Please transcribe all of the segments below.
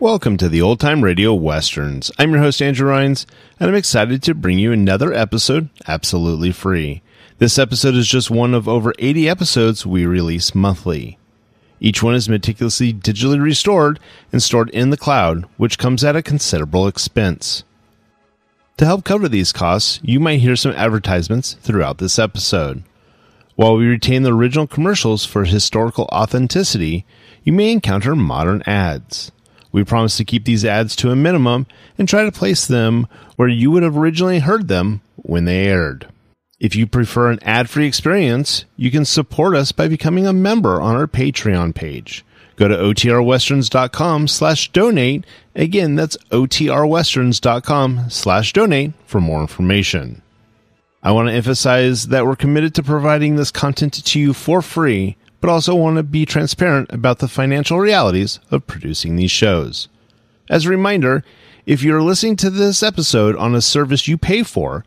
Welcome to the Old Time Radio Westerns. I'm your host, Andrew Rhynes, and I'm excited to bring you another episode absolutely free. This episode is just one of over 80 episodes we release monthly. Each one is meticulously digitally restored and stored in the cloud, which comes at a considerable expense. To help cover these costs, you might hear some advertisements throughout this episode. While we retain the original commercials for historical authenticity, you may encounter modern ads. We promise to keep these ads to a minimum and try to place them where you would have originally heard them when they aired. If you prefer an ad-free experience, you can support us by becoming a member on our Patreon page. Go to otrwesterns.com/donate. Again, that's otrwesterns.com/donate for more information. I want to emphasize that we're committed to providing this content to you for free, but also want to be transparent about the financial realities of producing these shows. As a reminder, if you're listening to this episode on a service you pay for,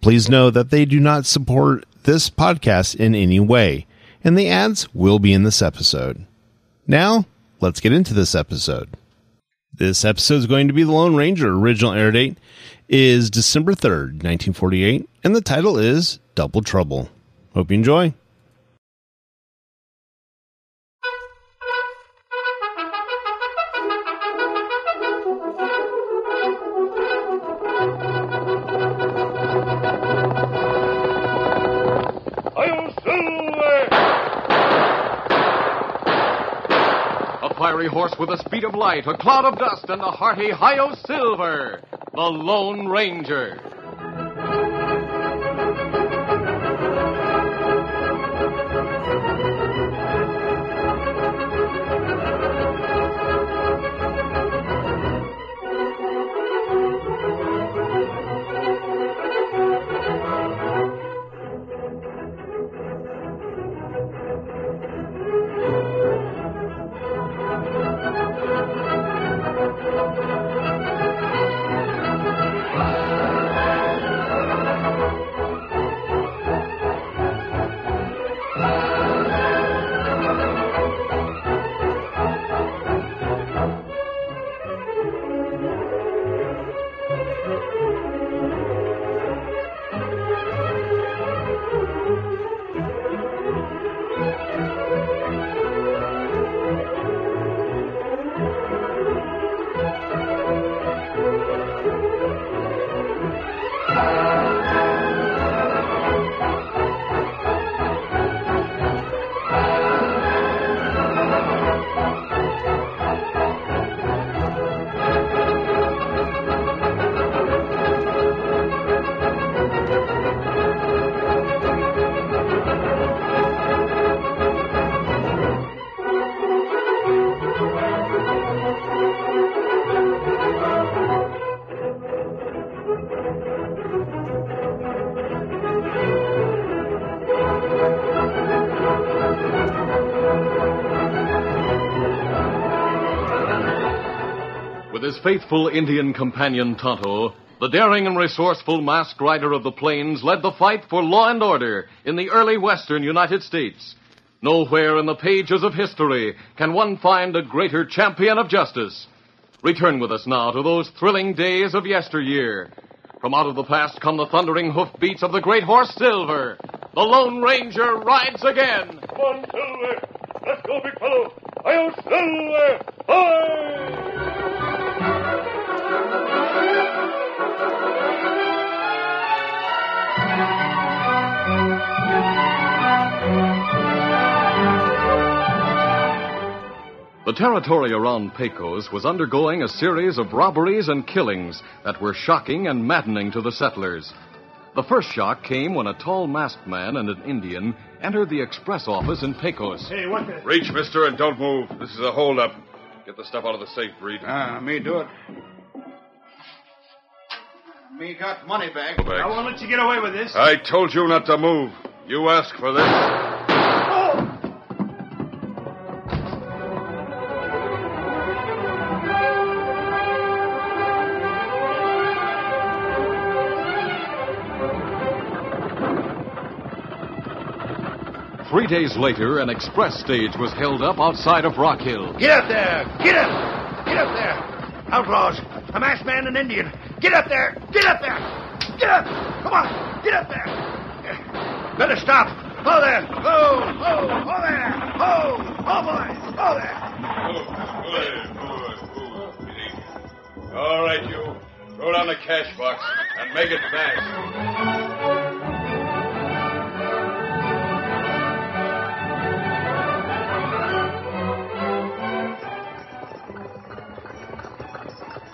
please know that they do not support this podcast in any way, and the ads will be in this episode. Now, let's get into this episode. This episode is going to be The Lone Ranger. Original air date is December 3rd, 1948, and the title is Double Trouble. Hope you enjoy. Fiery horse with the speed of light, a cloud of dust, and the hearty Hi-Yo Silver, the Lone Ranger. With his faithful Indian companion Tonto, the daring and resourceful masked rider of the plains led the fight for law and order in the early western United States. Nowhere in the pages of history can one find a greater champion of justice. Return with us now to those thrilling days of yesteryear. From out of the past come the thundering hoofbeats of the great horse Silver. The Lone Ranger rides again. Come on, Silver. Let's go, big fellow. Hi-Yo Silver! Hi! The territory around Pecos was undergoing a series of robberies and killings that were shocking and maddening to the settlers. The first shock came when a tall masked man and an Indian entered the express office in Pecos. Hey, what the... Reach, mister, and don't move. This is a holdup. Get the stuff out of the safe, Breed. Me do it. Me got money bag. I won't let you get away with this. I told you not to move. You asked for this. Oh! 3 days later, an express stage was held up outside of Rock Hill. Get up there! Get up! Get up there! Outlaws! A masked man and Indian! Get up there! Get up there! Get up! Come on! Get up there! Better stop! Ho there! Ho! Ho! Ho there! Ho! Ho, boys! Ho there! All right, you. Throw down the cash box and make it fast.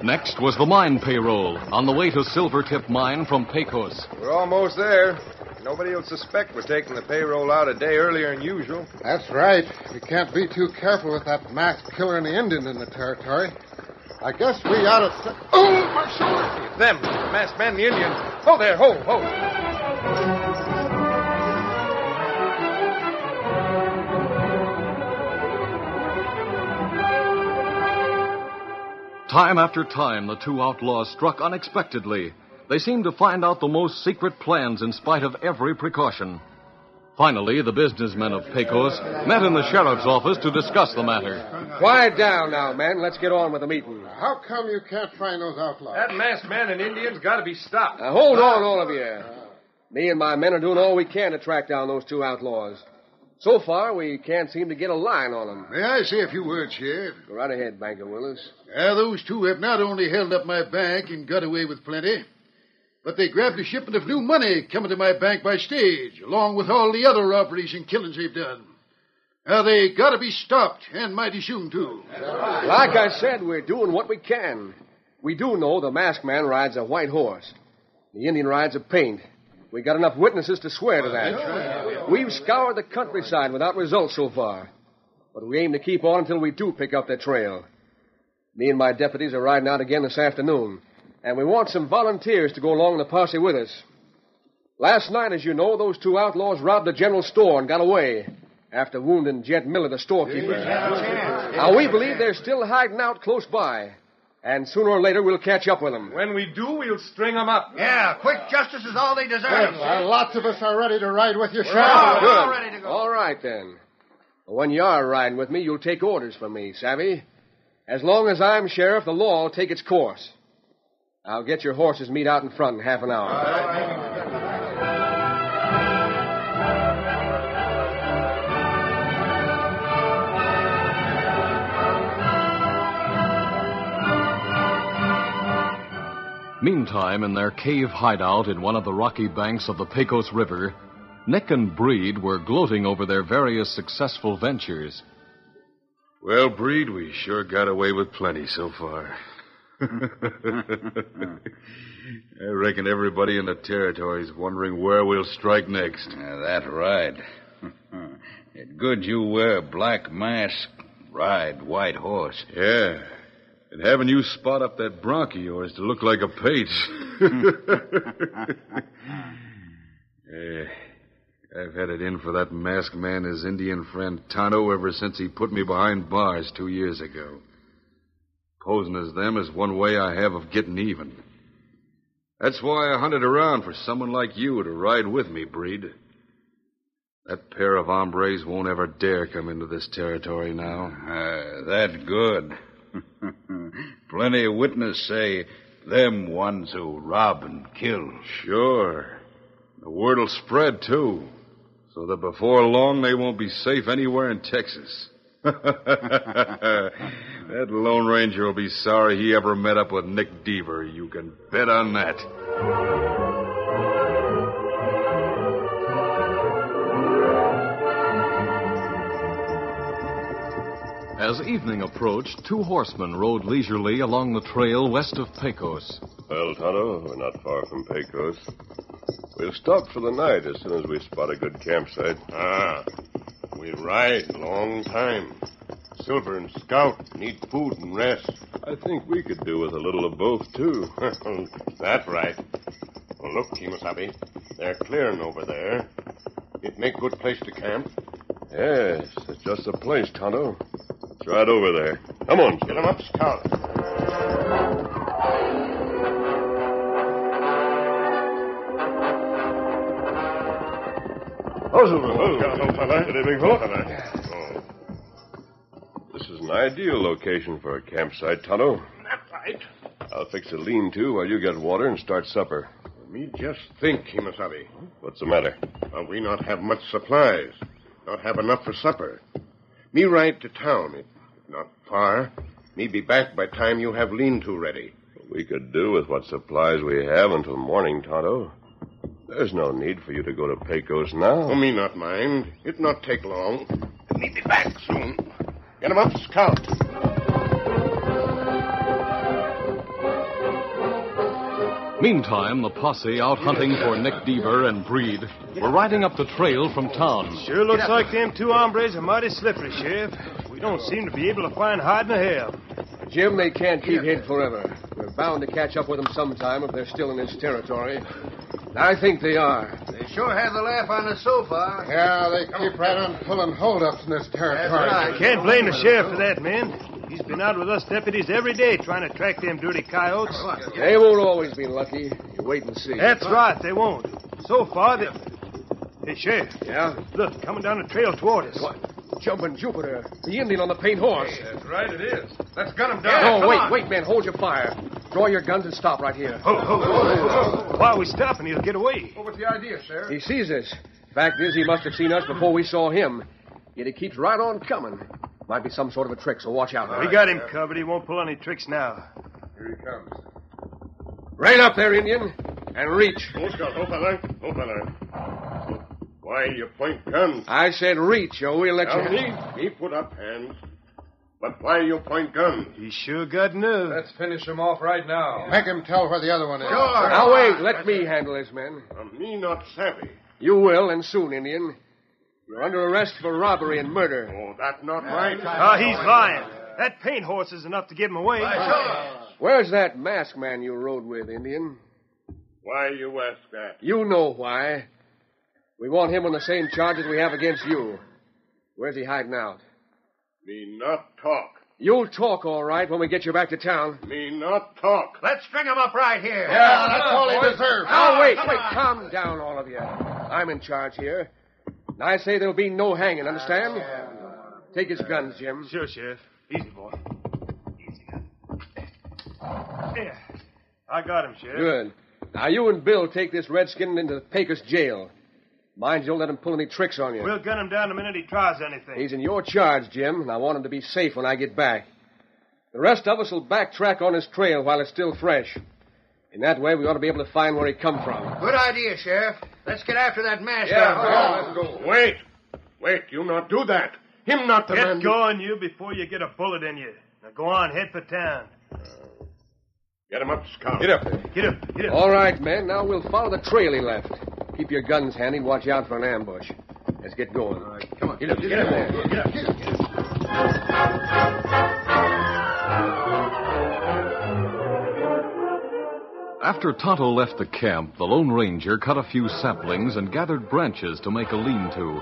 Next was the mine payroll on the way to Silvertip Mine from Pecos. We're almost there. Nobody will suspect we're taking the payroll out a day earlier than usual. That's right. We can't be too careful with that masked killer and the Indian in the territory. I guess we ought to... Oh, my shoulder! It's them, the masked man and the Indians. Ho there, ho, ho. Time after time, the two outlaws struck unexpectedly. They seemed to find out the most secret plans in spite of every precaution. Finally, the businessmen of Pecos met in the sheriff's office to discuss the matter. Quiet down now, men. Let's get on with the meeting. How come you can't find those outlaws? That masked man and Indian's got to be stopped. Now, hold on, all of you. Me and my men are doing all we can to track down those two outlaws. So far, we can't seem to get a line on them. May I say a few words, Sheriff? Go right ahead, Banker Willis. Those two have not only held up my bank and got away with plenty, but they grabbed a shipment of new money coming to my bank by stage, along with all the other robberies and killings they've done. Now, they got to be stopped, and mighty soon, too. Like I said, we're doing what we can. We do know the masked man rides a white horse. The Indian rides a paint. We got enough witnesses to swear to that. We've scoured the countryside without results so far. But we aim to keep on until we do pick up their trail. Me and my deputies are riding out again this afternoon. And we want some volunteers to go along in the posse with us. Last night, as you know, those two outlaws robbed the general store and got away after wounding Jed Miller, the storekeeper. Now, we believe they're still hiding out close by. And sooner or later, we'll catch up with them. When we do, we'll string them up. Yeah, quick justice is all they deserve. Well, lots of us are ready to ride with you, Sheriff. We're all ready to go. All right, then. When you are riding with me, you'll take orders from me, savvy? As long as I'm sheriff, the law will take its course. I'll get your horses meet out in front in half an hour. Meantime, in their cave hideout in one of the rocky banks of the Pecos River, Nick and Breed were gloating over their various successful ventures. Well, Breed, we sure got away with plenty so far. I reckon everybody in the territory's wondering where we'll strike next. That's right. It's good you wear black mask, ride white horse. Yeah. And having you spot up that bronc of yours to look like a pate. I've had it in for that masked man, his Indian friend Tonto, ever since he put me behind bars 2 years ago. Posing as them is one way I have of getting even. That's why I hunted around for someone like you to ride with me, Breed. That pair of hombres won't ever dare come into this territory now. That's good. Plenty of witnesses say them ones who rob and kill. Sure. The word'll spread, too. So that before long they won't be safe anywhere in Texas. That Lone Ranger will be sorry he ever met up with Nick Deaver. You can bet on that. As evening approached, two horsemen rode leisurely along the trail west of Pecos. Well, Tonto, we're not far from Pecos. We'll stop for the night as soon as we spot a good campsite. We ride long time. Silver and Scout need food and rest. I think we could do with a little of both, too. That's right. Well, look, Kimosabe. They're clearing over there. It make good place to camp. Yes, it's just the place, Tonto. Let's ride over there. Come on, get 'em up, Scout. This is an ideal location for a campsite, Tonto. That's right. I'll fix a lean-to while you get water and start supper. Me just think, Kimasabi. What's the matter? We not have much supplies. Not have enough for supper. Me ride to town. It not far. Me be back by time you have lean-to ready. We could do with what supplies we have until morning, Tonto. There's no need for you to go to Pecos now. Oh, me not mind. It not take long. Me be back soon. Get 'em up, Scout. Meantime, the posse out hunting for Nick Deaver and Breed were riding up the trail from town. Sure looks like them two hombres are mighty slippery, Sheriff. We don't seem to be able to find hide in a hell. Jim, they can't keep hid forever. We're bound to catch up with them sometime if they're still in this territory. I think they are. They sure have the laugh on us so far. Yeah, they keep right on pulling holdups in this territory. I can't blame the sheriff for that, man. He's been out with us deputies every day trying to track them dirty coyotes. They won't always be lucky. You wait and see. That's right, they won't. So far, they... Hey, Sheriff. Yeah? Look, coming down the trail toward us. What? Jumping Jupiter. The Indian on the paint horse. Hey, that's right, it is. Let's gun him down. No, wait, man. Hold your fire. Draw your guns and stop right here. While we stop, he'll get away. What's the idea, Sheriff? He sees us. Fact is, he must have seen us before we saw him. Yet he keeps right on coming. Might be some sort of a trick, so watch out. We got him covered. He won't pull any tricks now. Here he comes. Rein up there, Indian, and reach. Oh, Scout. Oh, fella. Why you point guns? I said reach, or we'll let you... Me put up hands. But why you point guns? He sure got nerve. Let's finish him off right now. Make him tell where the other one is. Sure. Now, wait. Let me handle this, men. Me not savvy. You will, and soon, Indian. You're under arrest for robbery and murder. Oh, that's not right. He's lying. That paint horse is enough to give him away. Where's that masked man you rode with, Indian? Why you ask that? You know why. We want him on the same charges we have against you. Where's he hiding out? Me not talk. You'll talk, all right, when we get you back to town. Me not talk. Let's string him up right here. Yeah, that's all he deserves. Now, wait. Calm down, all of you. I'm in charge here. And I say there'll be no hanging, understand? Take his guns, Jim. Sure, Sheriff. Easy, boy. Easy. Yeah. I got him, Sheriff. Good. Now, you and Bill take this redskin into the Pecos jail. Mind you don't let him pull any tricks on you. We'll gun him down the minute he tries anything. He's in your charge, Jim, and I want him to be safe when I get back. The rest of us will backtrack on his trail while it's still fresh. In that way, we ought to be able to find where he come from. Good idea, Sheriff. Let's get after that masked Let's go. Wait, you not do that. Him not the man. Get going, you, before you get a bullet in you. Now go on, head for town. Get him up, Scout. Get up there. Get up. All right, men. Now we'll follow the trail he left. Keep your guns handy and watch out for an ambush. Let's get going. All right, come on. Get up there. Get up. After Tonto left the camp, the Lone Ranger cut a few saplings and gathered branches to make a lean-to.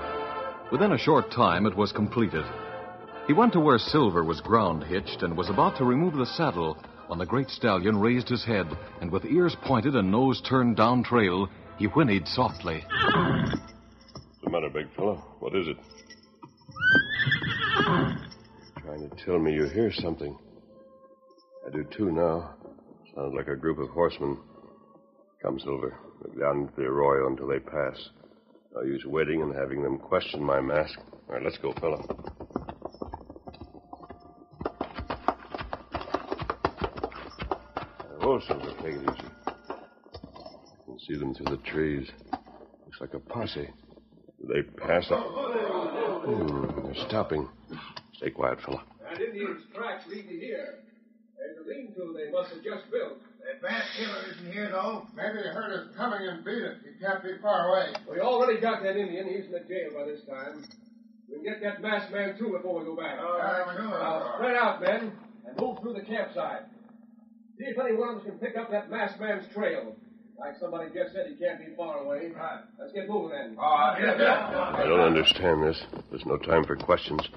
Within a short time, it was completed. He went to where Silver was ground hitched and was about to remove the saddle when the great stallion raised his head, and with ears pointed and nose turned down trail, he whinnied softly. What's the matter, big fella? What is it? Trying to tell me you hear something. I do too now. Sounds like a group of horsemen. Come, Silver. Look down into the arroyo until they pass. No use waiting and having them question my mask. All right, let's go, fella. Whoa, Silver, take it easy. I can see them through the trees. Looks like a posse. Do they pass up? They're stopping. Stay quiet, fella. That Indian's tracks lead me here. There's a lean-to they must have just built. That masked killer isn't here, though. Maybe he heard us coming and beat it. He can't be far away. We already got that Indian. He's in the jail by this time. We can get that masked man, too, before we go back. Now, spread out, men, and move through the campsite. See if any one of us can pick up that masked man's trail. Like somebody just said, he can't be far away. Let's get moving, then. I don't understand this. There's no time for questions.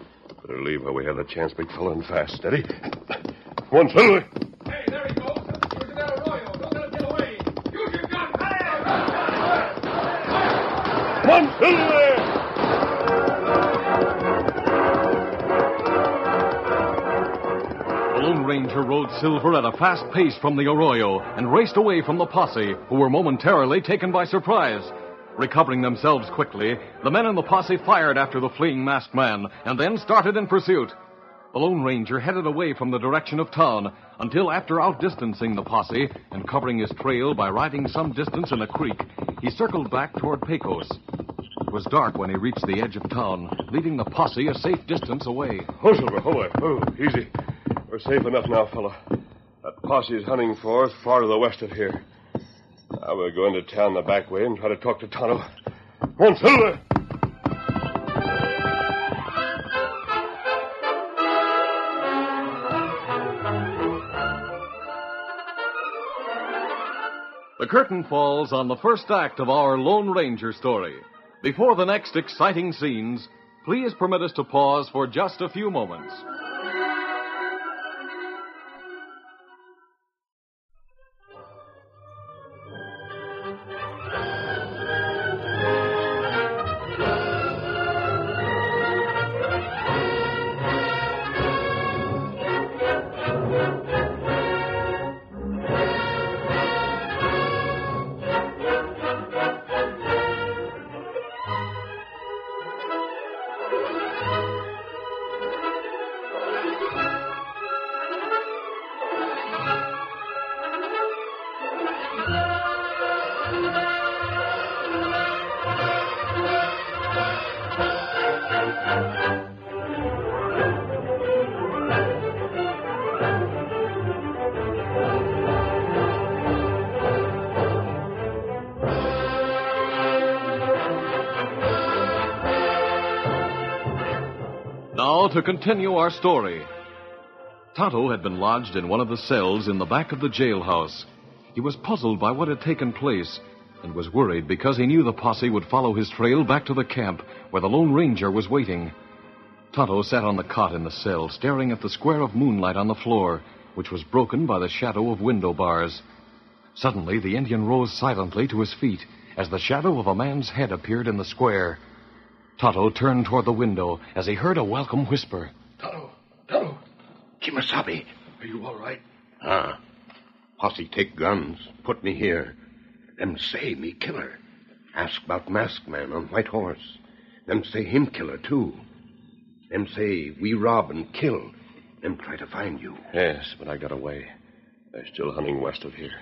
Better leave while we have the chance, big fella, and fast. Steady. Come on, Silver. Hey, there he goes. He's in that arroyo. Don't let him get away. Use your gun. Come on, Silver! The Lone Ranger rode Silver at a fast pace from the arroyo and raced away from the posse, who were momentarily taken by surprise. Recovering themselves quickly, the men in the posse fired after the fleeing masked man and then started in pursuit. The Lone Ranger headed away from the direction of town until, after outdistancing the posse and covering his trail by riding some distance in a creek, he circled back toward Pecos. It was dark when he reached the edge of town, leaving the posse a safe distance away. Oh, Silver, hold it. Oh, easy. We're safe enough now, fella. That posse is hunting for us far to the west of here. Now we'll go into town the back way and try to talk to Tonto. Come on, Silver! The curtain falls on the first act of our Lone Ranger story. Before the next exciting scenes, please permit us to pause for just a few moments. Now, to continue our story. Tonto had been lodged in one of the cells in the back of the jailhouse. He was puzzled by what had taken place and was worried because he knew the posse would follow his trail back to the camp where the Lone Ranger was waiting. Tonto sat on the cot in the cell, staring at the square of moonlight on the floor, which was broken by the shadow of window bars. Suddenly, the Indian rose silently to his feet as the shadow of a man's head appeared in the square. Tonto turned toward the window as he heard a welcome whisper. Tonto! Kimasabi! Are you all right? Posse take guns. Put me here. Them say me killer. Ask about masked man on white horse. Them say him killer, too. Them say we rob and kill. Them try to find you. Yes, but I got away. They're still hunting west of here.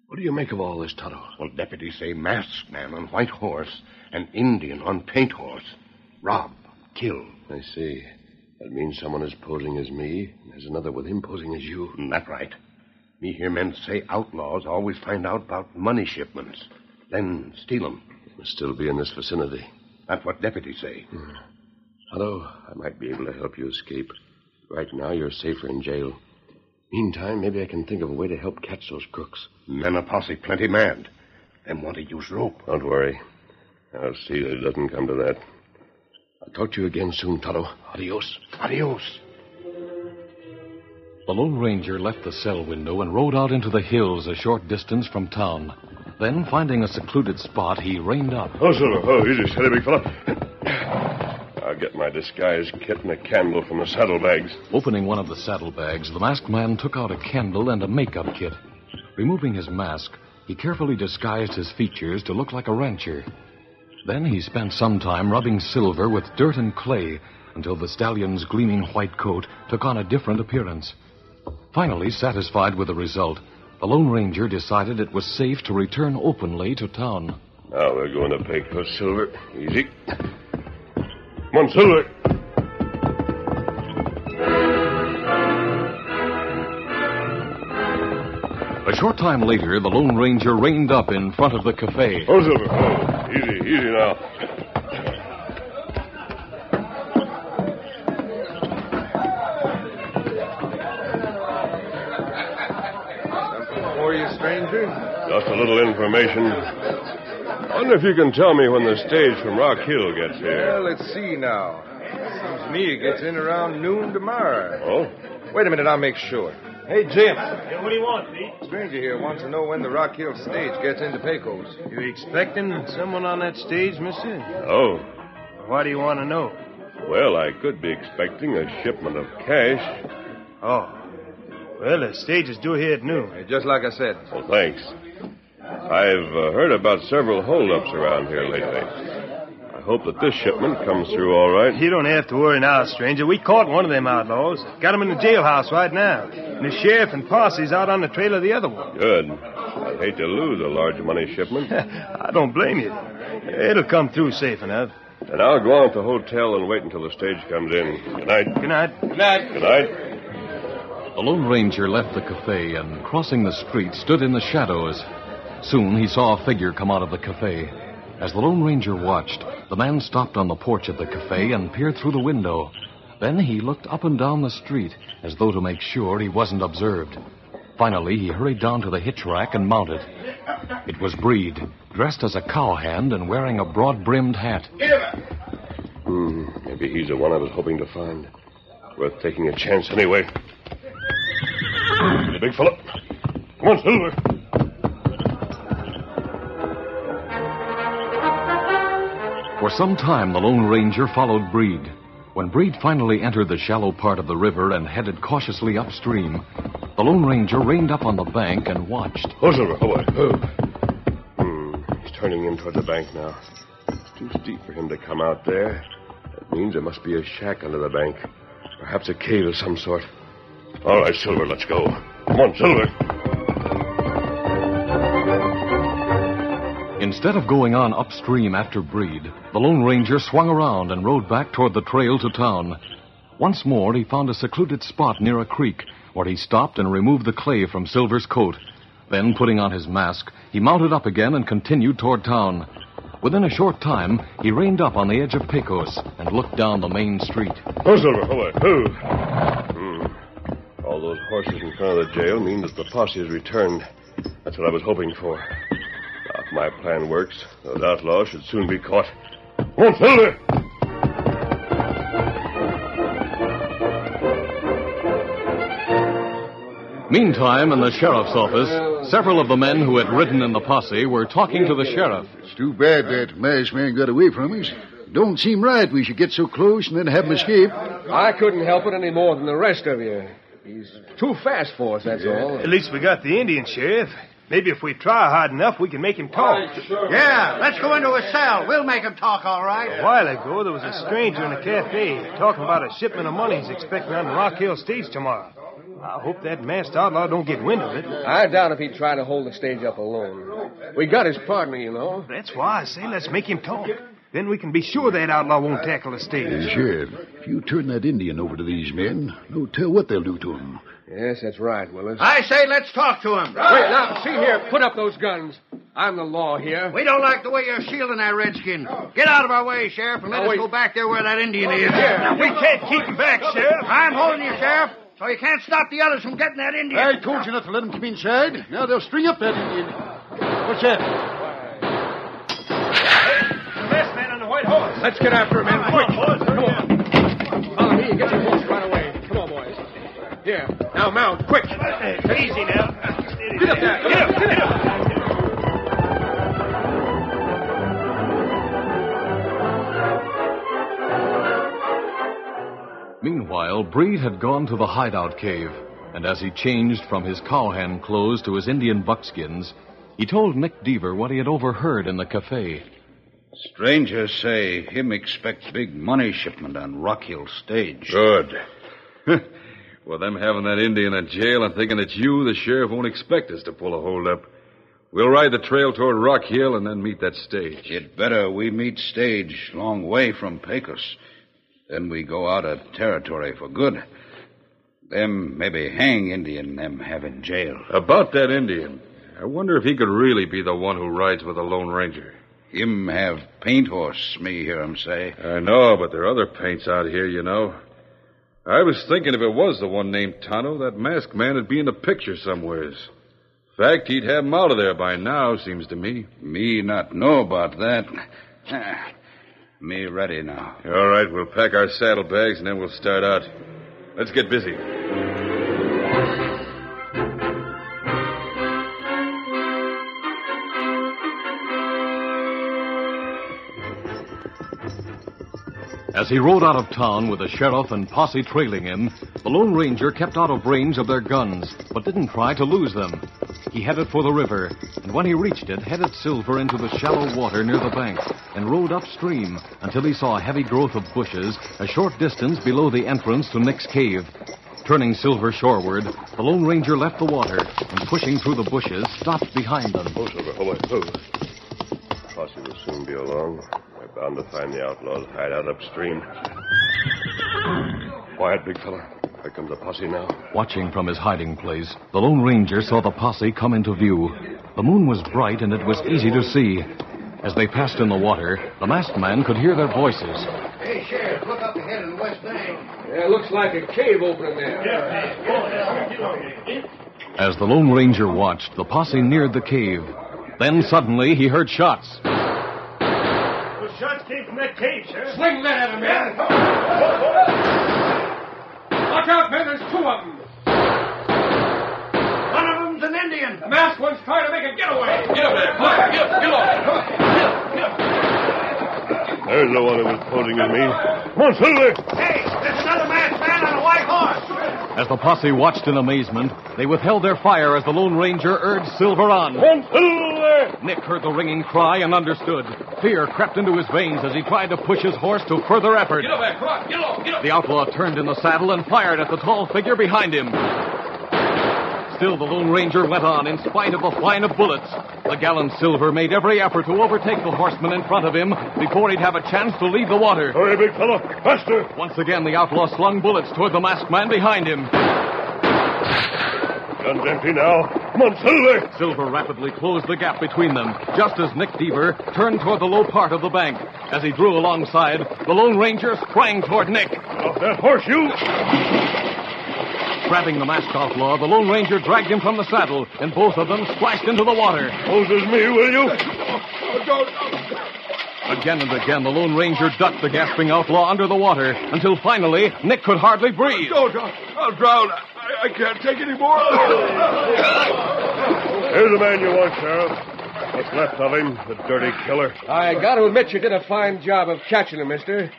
What do you make of all this, Tonto? Well, deputies say masked man on white horse and Indian on paint horse. Rob, kill. I see. That means someone is posing as me, and there's another with him posing as you. That's right. Me hear men say outlaws always find out about money shipments, then steal 'em. Must still be in this vicinity. That's what deputies say. Tonto, I might be able to help you escape. Right now, you're safer in jail. Meantime, maybe I can think of a way to help catch those crooks. Men of posse plenty mad. Them want to use rope. Don't worry. I'll see that it doesn't come to that. I'll talk to you again soon, Tonto. Adios. Adios. The Lone Ranger left the cell window and rode out into the hills a short distance from town. Then, finding a secluded spot, he reined up. Oh, Silver. Oh, easy, steady, big fella. I'll get my disguise kit and a candle from the saddlebags. Opening one of the saddlebags, the masked man took out a candle and a makeup kit. Removing his mask, he carefully disguised his features to look like a rancher. Then he spent some time rubbing Silver with dirt and clay until the stallion's gleaming white coat took on a different appearance. Finally, satisfied with the result, the Lone Ranger decided it was safe to return openly to town. Now we're going to Pecos, Silver. Easy. Come on, Silver. A short time later, the Lone Ranger reined up in front of the cafe. Oh, Silver. Oh, easy now. Something for you, stranger? Just a little information. I wonder if you can tell me when the stage from Rock Hill gets here. Well, let's see now. Seems to me it gets in around noon tomorrow. Oh? Wait a minute, I'll make sure. Hey, Jim. Yeah, what do you want, Pete? Stranger here wants to know when the Rock Hill stage gets into Pecos. You expecting someone on that stage, mister? Oh. Why do you want to know? Well, I could be expecting a shipment of cash. Oh. Well, the stage is due here at noon. Just like I said. Well, thanks. I've heard about several holdups around here lately. I hope that this shipment comes through all right. You don't have to worry now, stranger. We caught one of them outlaws. Got him in the jailhouse right now. And the sheriff and posse's out on the trail of the other one. Good. I'd hate to lose a large money shipment. I don't blame you. It'll come through safe enough. And I'll go on at the hotel and wait until the stage comes in. Good night. Good night. Good night. Good night. The Lone Ranger left the cafe and, crossing the street, stood in the shadows. Soon he saw a figure come out of the cafe. As the Lone Ranger watched, the man stopped on the porch of the cafe and peered through the window. Then he looked up and down the street, as though to make sure he wasn't observed. Finally, he hurried down to the hitch rack and mounted. It was Breed, dressed as a cowhand and wearing a broad-brimmed hat. Maybe he's the one I was hoping to find. Worth taking a chance anyway. The big fella. Come on, Silver. For some time, the Lone Ranger followed Breed. When Breed finally entered the shallow part of the river and headed cautiously upstream, the Lone Ranger reined up on the bank and watched. Oh, Silver, He's turning in toward the bank now. It's too steep for him to come out there. That means there must be a shack under the bank. Perhaps a cave of some sort. All right, Silver, let's go. Come on, Silver. Instead of going on upstream after Breed, the Lone Ranger swung around and rode back toward the trail to town. Once more, he found a secluded spot near a creek, where he stopped and removed the clay from Silver's coat. Then, putting on his mask, he mounted up again and continued toward town. Within a short time, he reined up on the edge of Pecos and looked down the main street. Oh, Silver, All those horses in front of the jail mean that the posse has returned. That's what I was hoping for. Now, if my plan works, those outlaws should soon be caught. Come on, Silver! Meantime, in the sheriff's office, several of the men who had ridden in the posse were talking to the sheriff. It's too bad that masked man got away from us. Don't seem right we should get so close and then have him escape. I couldn't help it any more than the rest of you. He's too fast for us, that's all. At least we got the Indian, Sheriff. Maybe if we try hard enough, we can make him talk. Yeah, let's go into a cell. We'll make him talk, all right. A while ago, there was a stranger in a cafe talking about a shipment of money he's expecting on the Rock Hill stage tomorrow. I hope that masked outlaw don't get wind of it. I doubt if he'd try to hold the stage up alone. We got his partner, you know. That's why I say let's make him talk. Then we can be sure that outlaw won't tackle the stage. Sheriff, if you turn that Indian over to these men, no tell what they'll do to him. Yes, that's right, Willis. I say let's talk to him. Wait, now, see here. Put up those guns. I'm the law here. We don't like the way you're shielding that redskin. Get out of our way, Sheriff, and let us go back there where that Indian is. Now, we can't keep him back, Sheriff. I'm holding you, Sheriff, so you can't stop the others from getting that Indian. I told you not to let them come inside. Now they'll string up that Indian. What's that? The masked man on the white horse. Let's get after him, men. Quick. Come on. Follow me and get your horse right away. Come on, boys. Here. Now, mount. Quick. Easy now. Get up there. Get up. Meanwhile, Breed had gone to the hideout cave, and as he changed from his cowhand clothes to his Indian buckskins, he told Nick Deaver what he had overheard in the cafe. Strangers say him expect big money shipment on Rock Hill stage. Good. Well, them having that Indian in jail and thinking it's you, the sheriff won't expect us to pull a hold-up. We'll ride the trail toward Rock Hill and then meet that stage. It better we meet stage long way from Pecos. Then we go out of territory for good. Them maybe hang Indian them have in jail. About that Indian, I wonder if he could really be the one who rides with the Lone Ranger. Him have paint horse, me hear him say. I know, but there are other paints out here, you know. I was thinking if it was the one named Tonto, that masked man would be in the picture somewheres. Fact, he'd have him out of there by now, seems to me. Me not know about that. Me ready now. All right, we'll pack our saddlebags and then we'll start out. Let's get busy. As he rode out of town with the sheriff and posse trailing him, the Lone Ranger kept out of range of their guns, but didn't try to lose them. He headed for the river, and when he reached it, headed Silver into the shallow water near the bank and rode upstream until he saw a heavy growth of bushes a short distance below the entrance to Nick's cave. Turning Silver shoreward, the Lone Ranger left the water and, pushing through the bushes, stopped behind them. Oh, Silver, Posse will soon be along. We're bound to find the outlaws' hideout upstream. Quiet, big fella. Here comes the posse now. Watching from his hiding place, the Lone Ranger saw the posse come into view. The moon was bright and it was easy to see. As they passed in the water, the masked man could hear their voices. Hey, Sheriff, look up ahead in the west bank. Yeah, it looks like a cave opening there. As the Lone Ranger watched, the posse neared the cave. Then suddenly he heard shots. Those shots came from that cave, Sheriff. Swing that at him, man. Look out, men, there's two of them. One of them's an Indian. The masked one's trying to make a getaway. Get up there, quiet, get up. There's the one who was posing as me. Come on, Silver! Hey, there's another masked man on a white horse. As the posse watched in amazement, they withheld their fire as the Lone Ranger urged Silver on. Come on, Silver! Nick heard the ringing cry and understood. Fear crept into his veins as he tried to push his horse to further effort. Get up there, come on, get up. The outlaw turned in the saddle and fired at the tall figure behind him. Still, the Lone Ranger went on in spite of the flying of bullets. The gallant Silver made every effort to overtake the horseman in front of him before he'd have a chance to leave the water. Hurry, big fella. Faster! Once again, the outlaw slung bullets toward the masked man behind him. Gun's empty now. Come on, Silver! Silver rapidly closed the gap between them, just as Nick Deaver turned toward the low part of the bank. As he drew alongside, the Lone Ranger sprang toward Nick. Off that horse, you! Grabbing the masked outlaw, the Lone Ranger dragged him from the saddle, and both of them splashed into the water. Poses me, will you? Again and again, the Lone Ranger ducked the gasping outlaw under the water, until finally, Nick could hardly breathe. I'll drown. I can't take any more. Here's the man you want, Sheriff. What's left of him, the dirty killer. I got to admit you did a fine job of catching him, mister.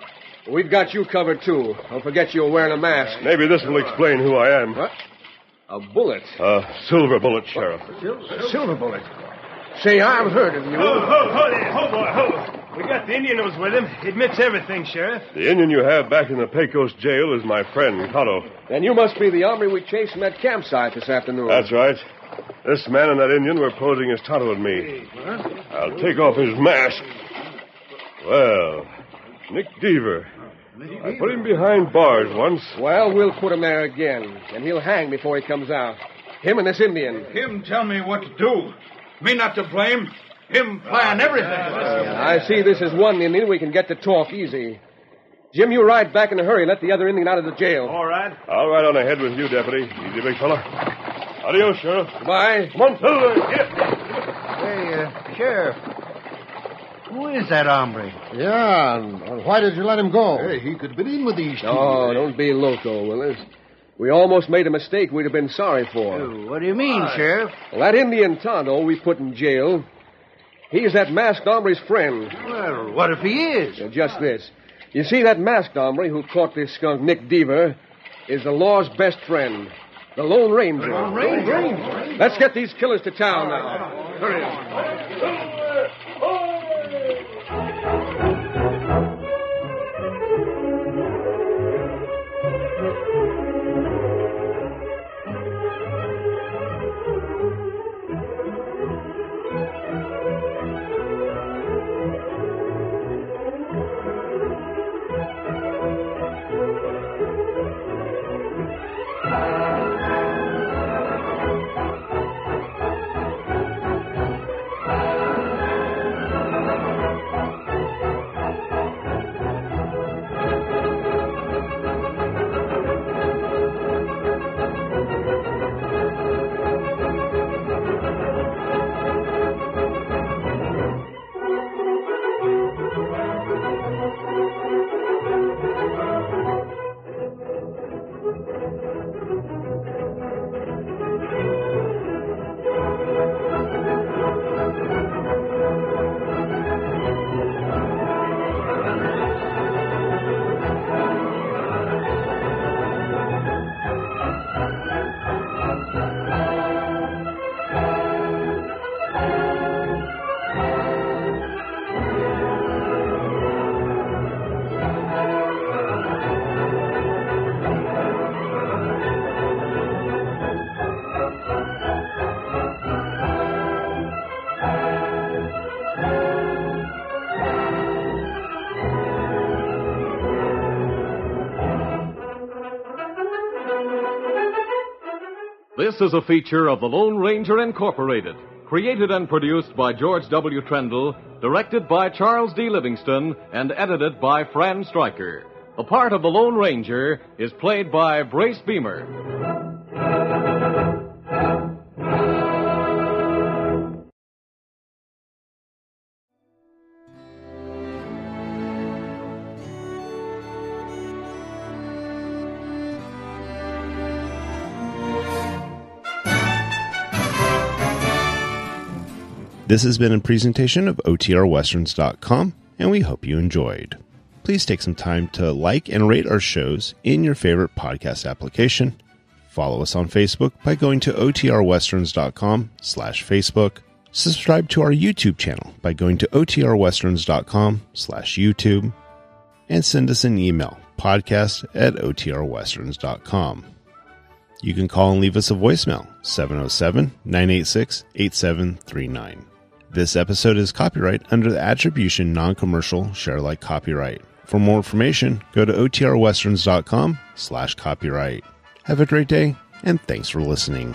We've got you covered, too. Don't forget you're wearing a mask. Maybe this will explain who I am. What? A bullet? A silver bullet, Sheriff. Silver bullet? Say, I've heard of you. Hold it. We got the Indian who's with him. He admits everything, Sheriff. The Indian you have back in the Pecos jail is my friend, Tonto. Then you must be the hombre we chased from that campsite this afternoon. That's right. This man and that Indian were posing as Tonto and me. I'll take off his mask. Well, Nick Deaver. I put him behind bars once. Well, we'll put him there again, and he'll hang before he comes out. Him and this Indian. Him tell me what to do. Me not to blame. Him plan everything. I see this is one Indian we can get to talk easy. Jim, you ride back in a hurry. Let the other Indian out of the jail. All right. I'll ride on ahead with you, Deputy. Easy, big fella. Adios, Sheriff. Bye. Come on, Silver. Hey, Sheriff. Who is that hombre? Yeah, and why did you let him go? Hey, he could have been in with these two. Oh, don't be loco, Willis. We almost made a mistake we'd have been sorry for. What do you mean, Sheriff? Well, that Indian Tonto we put in jail, he's that masked hombre's friend. Well, what if he is? Just this. You see, that masked hombre who caught this skunk, Nick Deaver, is the law's best friend, the Lone Ranger. The Lone Ranger? Let's get these killers to town now. Hurry up. This is a feature of the Lone Ranger Incorporated, created and produced by George W. Trendle, directed by Charles D. Livingston, and edited by Fran Stryker. The part of the Lone Ranger is played by Brace Beamer. This has been a presentation of OTRWesterns.com, and we hope you enjoyed. Please take some time to like and rate our shows in your favorite podcast application. Follow us on Facebook by going to OTRWesterns.com/Facebook. Subscribe to our YouTube channel by going to OTRWesterns.com/YouTube. And send us an email, podcast@OTRWesterns.com. You can call and leave us a voicemail, 707-986-8739. This episode is copyright under the Attribution Non-Commercial Share Alike copyright. For more information, go to OTRWesterns.com/copyright. Have a great day, and thanks for listening.